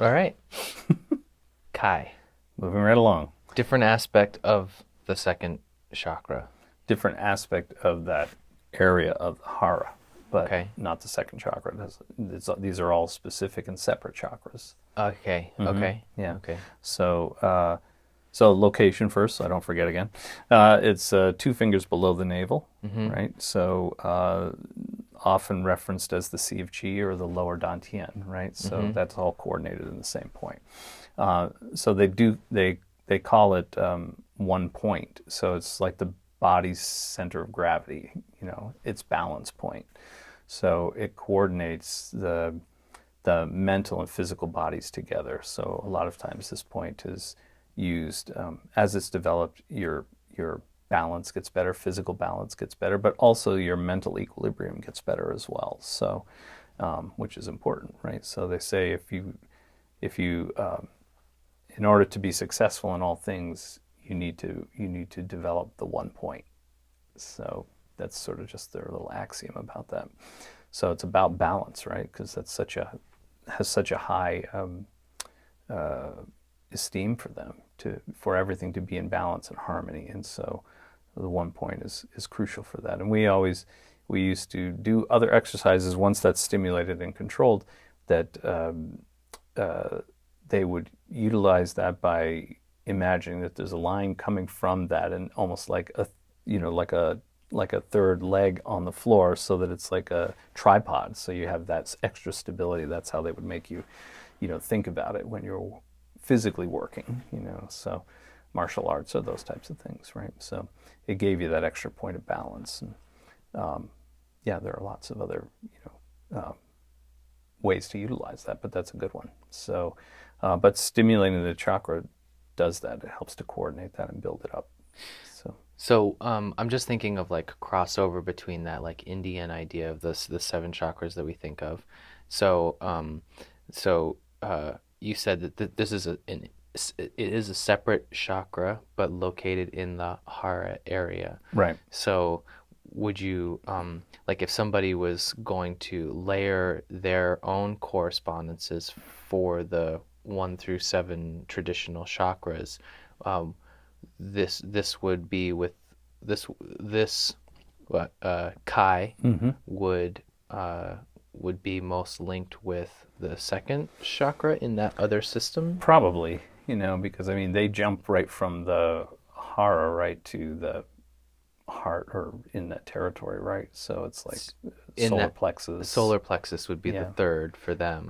All right. Kai. Moving right along. Different aspect of the second chakra. Different aspect of that area of the hara, but Okay. not the second chakra. These are all specific and separate chakras. Okay. Okay. Yeah. Okay. So location first, so I don't forget again. It's 2 fingers below the navel, right? So often referenced as the Sea of Qi or the lower Dantian, right? So that's all coordinated in the same point. So they call it one point. So it's like the body's center of gravity, its balance point. So it coordinates the mental and physical bodies together. So a lot of times this point is used as it's developed. Your balance gets better, physical balance gets better, but also your mental equilibrium gets better as well. So, which is important, right? So they say if you in order to be successful in all things, you need to develop the one point. So that's sort of just their little axiom about that. So it's about balance, right? Because that's has such a high esteem for them for everything to be in balance and harmony, and so the one point is crucial for that. And we used to do other exercises once that's stimulated and controlled that they would utilize that by imagining that there's a line coming from that and almost like a third leg on the floor, so that it's like a tripod, so you have that extra stability. That's how they would make you think about it when you're physically working, so martial arts or those types of things, right? So it gave you that extra point of balance. And yeah, there are lots of other ways to utilize that, but that's a good one. So but stimulating the chakra does that. It helps to coordinate that and build it up. So I'm just thinking of like crossover between that like Indian idea of the seven chakras that we think of. So you said that this is it is a separate chakra, but located in the hara area. Right. So would you like if somebody was going to layer their own correspondences for the 1 through 7 traditional chakras, um, this would be with this what Kai would would be most linked with the second chakra in that other system? Probably, because I mean they jump right from the hara right to the heart or in that territory, right? So it's like In solar that plexus. solar plexus would be the Yeah. third for them,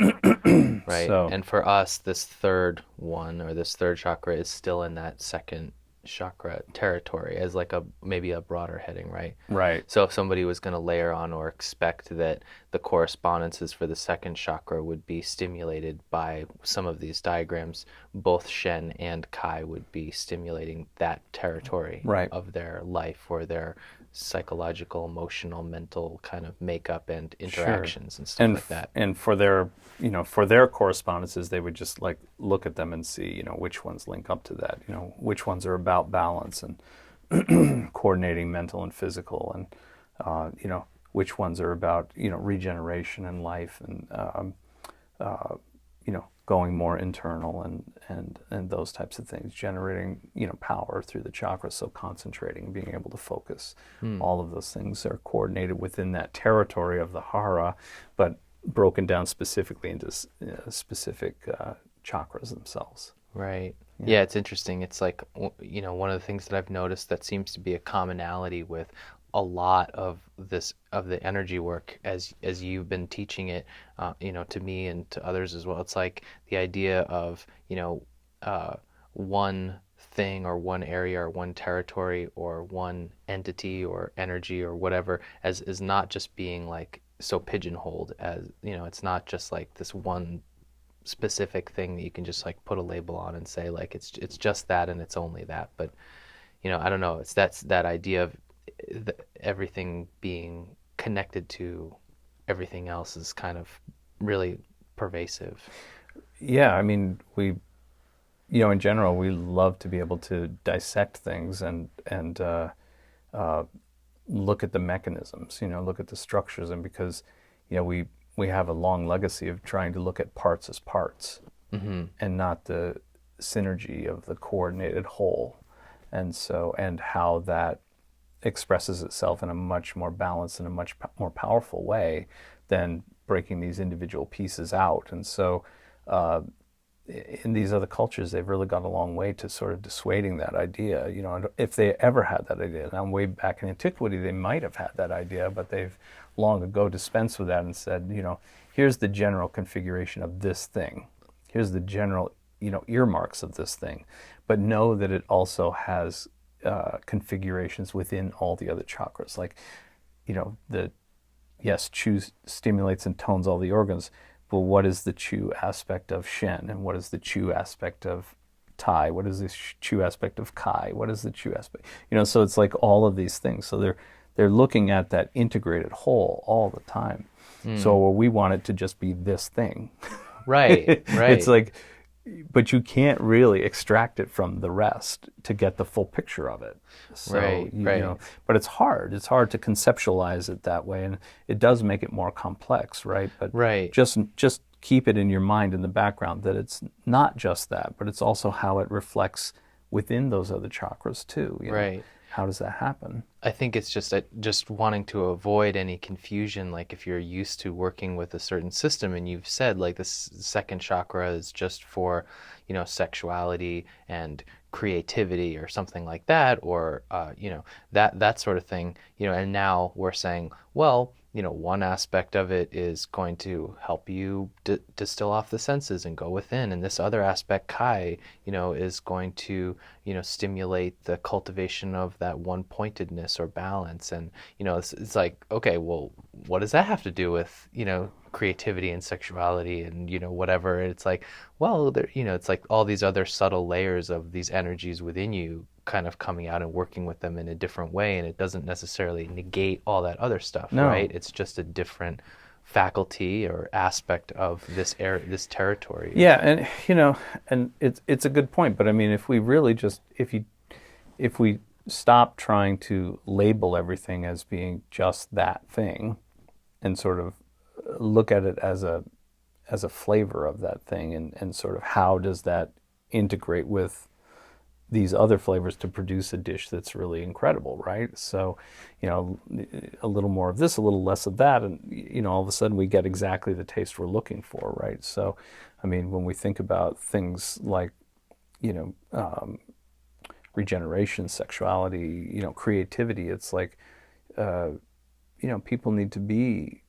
right? So And for us, this third one or this third chakra is still in that second chakra territory as like a maybe a broader heading, right? right. So if somebody was going to layer on or expect that the correspondences for the second chakra would be stimulated by some of these diagrams, both Shen and Kai would be stimulating that territory Right. of their life or their psychological, emotional, mental kind of makeup and interactions and stuff like that. And for their correspondences, they would just like look at them and see which ones link up to that, which ones are about balance and coordinating mental and physical, and which ones are about regeneration and life, and going more internal, and those types of things, generating power through the chakras. So concentrating, being able to focus, all of those things are coordinated within that territory of the hara, but broken down specifically into specific chakras themselves. Right. Yeah, it's interesting. It's like, one of the things that I've noticed that seems to be a commonality with a lot of the energy work as you've been teaching it, to me and to others as well. It's like the idea of, one thing or one area or one territory or one entity or energy or whatever as is not just being like so pigeonholed as, it's not just like this one specific thing that you can just like put a label on and say like it's just that and it's only that. But I don't know, it's that idea of everything being connected to everything else is kind of really pervasive. Yeah, I mean, in general, we love to be able to dissect things and look at the mechanisms, look at the structures, and because we have a long legacy of trying to look at parts as parts, and not the synergy of the coordinated whole. And so, and how that expresses itself in a much more balanced and a much more powerful way than breaking these individual pieces out. And so, in these other cultures, they've really gone a long way to sort of dissuading that idea. You know, if they ever had that idea, now way back in antiquity, they might have had that idea, but they've long ago dispensed with that and said, you know, here's the general configuration of this thing. Here's the general, you know, earmarks of this thing, but know that it also has configurations within all the other chakras. Like, you know, the yes, Chu stimulates and tones all the organs, but what is the Chu aspect of Shen, and what is the Chu aspect of Tai? What is the Chu aspect of Kai? What is the Chu aspect? You know, so it's like all of these things. So they're looking at that integrated whole all the time. So we want it to just be this thing. Right, It's right, like, but you can't really extract it from the rest to get the full picture of it. So, right, you right, know, but it's hard. It's hard to conceptualize it that way, and it does make it more complex, right? But right, just keep it in your mind in the background that it's not just that, but it's also how it reflects within those other chakras too. You know, right. how does that happen? I think it's just wanting to avoid any confusion. Like if you're used to working with a certain system and you've said like this second chakra is just for, you know, sexuality and creativity or something like that, or you know, that sort of thing, you know, and now we're saying, well, you know, one aspect of it is going to help you distill off the senses and go within, and this other aspect, Kai, you know, is going to, you know, stimulate the cultivation of that one pointedness or balance. And you know, it's like, okay, well, what does that have to do with, you know, creativity and sexuality and, you know, whatever? It's like, well, there, you know, it's like all these other subtle layers of these energies within you kind of coming out and working with them in a different way, and it doesn't necessarily negate all that other stuff, right? No. It's just a different faculty or aspect of this area, this territory. Yeah, and you know, and it's a good point, but I mean, if we really just if we stop trying to label everything as being just that thing and sort of look at it as a flavor of that thing, and sort of how does that integrate with these other flavors to produce a dish that's really incredible, right? So, you know, a little more of this, a little less of that, and you know, all of a sudden we get exactly the taste we're looking for, right? So, I mean, when we think about things like, you know, regeneration, sexuality, you know, creativity, it's like, you know, people need to be,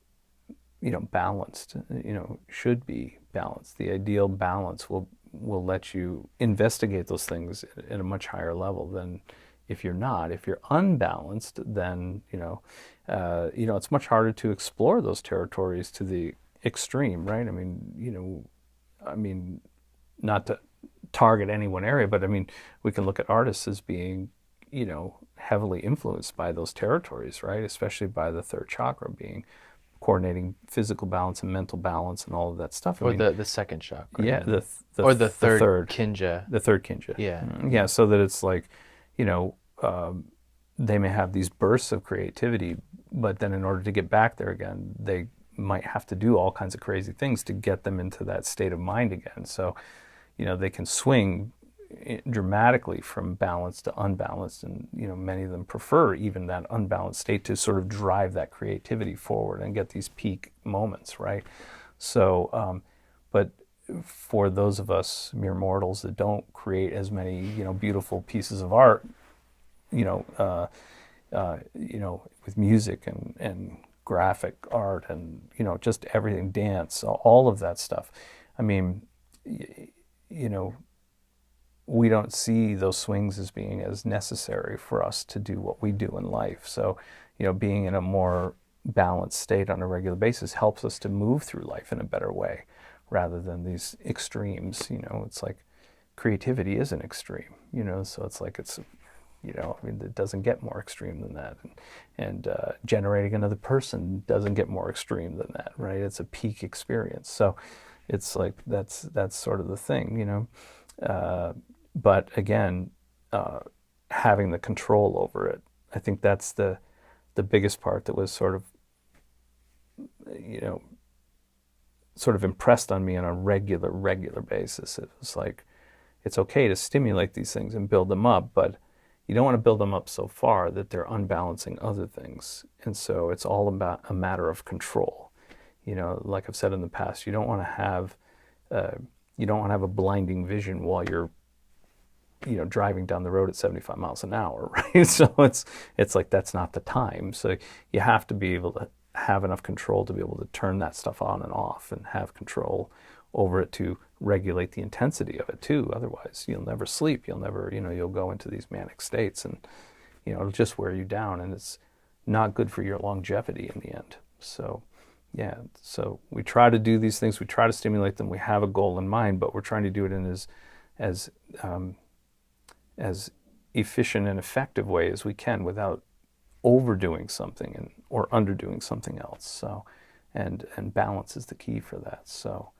you know, balanced, you know, should be balanced. The ideal balance will let you investigate those things at a much higher level than if you're not. If you're unbalanced, then you know, it's much harder to explore those territories to the extreme, right? I mean, you know, I mean, not to target any one area, but I mean, we can look at artists as being, you know, heavily influenced by those territories, right? Especially by the third chakra being coordinating physical balance and mental balance and all of that stuff. I Or mean, the second chakra, yeah, yeah. Or the the third third, Kinja. the third Kinja. Yeah. Yeah, so that it's like, you know, they may have these bursts of creativity, but then in order to get back there again, they might have to do all kinds of crazy things to get them into that state of mind again. So, you know, they can swing dramatically from balanced to unbalanced, and you know, many of them prefer even that unbalanced state to sort of drive that creativity forward and get these peak moments, right? So, but for those of us mere mortals that don't create as many, you know, beautiful pieces of art, you know, you know, with music and graphic art and, you know, just everything, dance, all of that stuff. I mean, you know, we don't see those swings as being as necessary for us to do what we do in life. So, you know, being in a more balanced state on a regular basis helps us to move through life in a better way rather than these extremes. You know, it's like creativity is an extreme, you know, so it's like it's, you know, I mean, it doesn't get more extreme than that. And generating another person doesn't get more extreme than that, right? It's a peak experience. So it's like that's sort of the thing, you know. But again, having the control over it, I think that's the biggest part that was sort of, you know, sort of impressed on me on a regular basis. It was like, it's okay to stimulate these things and build them up, but you don't want to build them up so far that they're unbalancing other things. And so it's all about a matter of control. You know, like I've said in the past, you don't want to have a blinding vision while you're, you know, driving down the road at 75 miles an hour, right? So it's like, that's not the time. So you have to be able to have enough control to be able to turn that stuff on and off, and have control over it to regulate the intensity of it too. Otherwise, you'll never sleep. You'll never, you know, you'll go into these manic states, and, you know, it'll just wear you down, and it's not good for your longevity in the end. So, yeah, so we try to do these things. We try to stimulate them. We have a goal in mind, but we're trying to do it in as efficient and effective way as we can without overdoing something or underdoing something else. So, and balance is the key for that. So,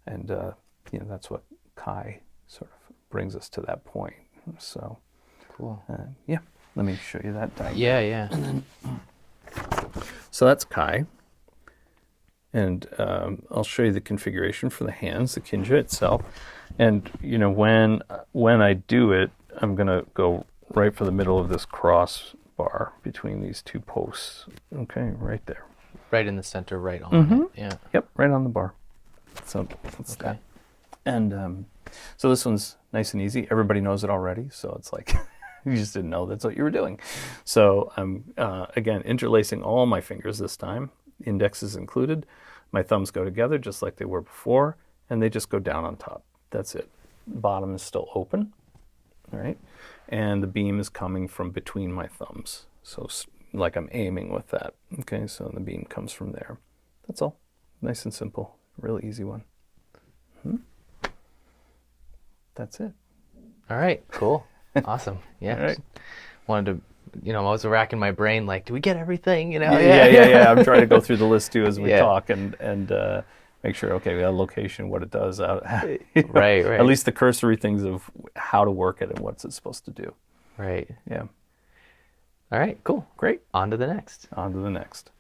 and you know, that's what Kai sort of brings us to that point. So, Cool. Yeah, let me show you that diagram. Yeah. So that's Kai, and I'll show you the configuration for the hands, the Kinja itself. And you know, when I do it, I'm gonna go right for the middle of this crossbar between these two posts. Okay, right there. Right in the center, right on it. Yeah. Yep, right on the bar. So that's Okay. that. And so this one's nice and easy. Everybody knows it already, so it's like you just didn't know that's what you were doing. So I'm again interlacing all my fingers this time, indexes included. My thumbs go together just like they were before, and they just go down on top. That's it. Bottom is still open, all right? And the beam is coming from between my thumbs. So like I'm aiming with that, okay? So the beam comes from there. That's all. Nice and simple. Really easy one. That's it. All right. Cool. Awesome. Yeah. All right. Wanted to, you know, I was racking my brain like, do we get everything? You know? Yeah. I'm trying to go through the list too as we Yeah. talk and make sure, okay, we got location, what it does, Right. at least the cursory things of how to work it and what's it supposed to do. Right. Yeah. All right. Cool. Great. On to the next. On to the next.